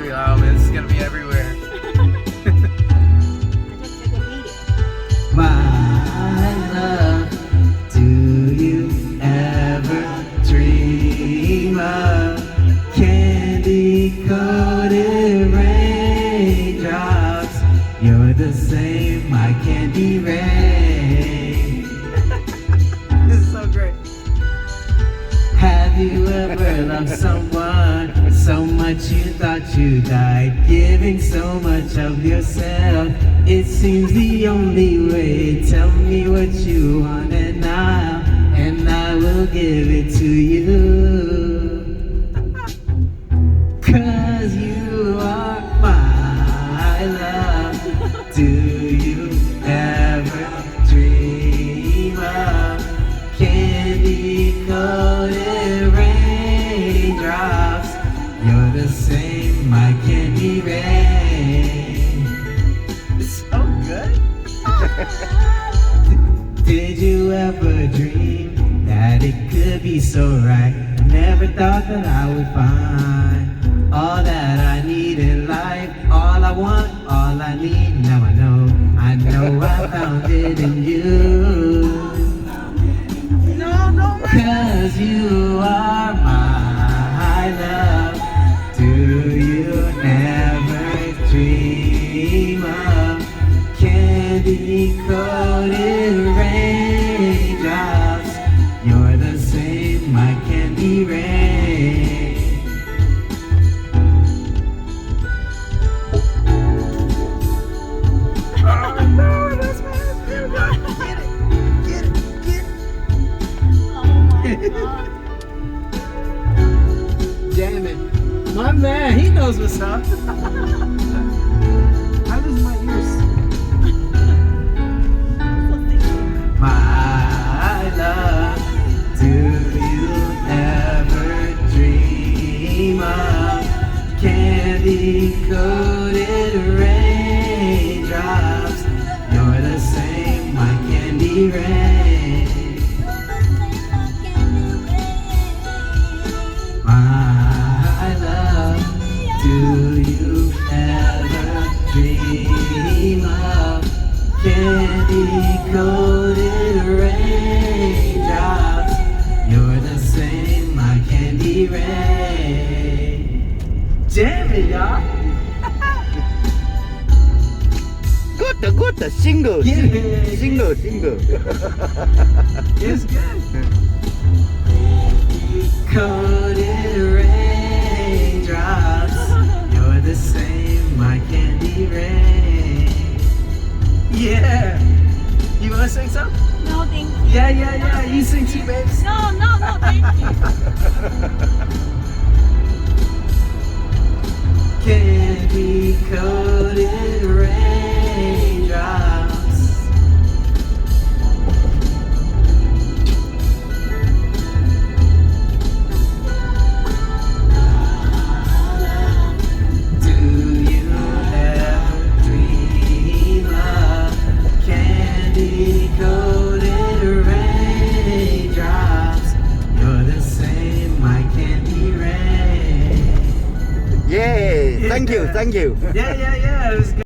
be like, oh man, this is gonna be everywhere. My love, do you ever dream of candy-coated raindrops? You're the same, my candy rain. This is so great. Have you ever loved someone so much you thought you died, giving so much of yourself? It seems the only way. Tell me what you want and I will give it to you. 'Cause you are my love. Do you ever dream of candy-coated raindrops? You're the same, my candy rain. It's so good. Did you ever dream that it could be so right? Never thought that I would find all that I need in life. All I want, all I need. Now I know I found it in you. No. 'Cause you are my love. Do you ever dream of candy-coated raindrops? You're the same, my candy rain. Oh no, that's my favorite. Get it. Jamming. My man, he knows what's up. I lose my ears. My love, do you ever dream of candy-coated raindrops? You're the same, my candy rain. My love, do you ever dream of candy-coated raindrops? You're the same, my candy rain. Jam it, y'all. Good, single. Yeah. Single. It's good. Coated raindrops. You're the same, my candy rain. Yeah. You wanna sing some? No, thank you. Yeah. You sing too, babes. No, thank you. Candy-coated raindrops. Do you ever dream of candy-coated raindrops? You're the same, my candy rain. Yeah, thank you. Yeah. It was good.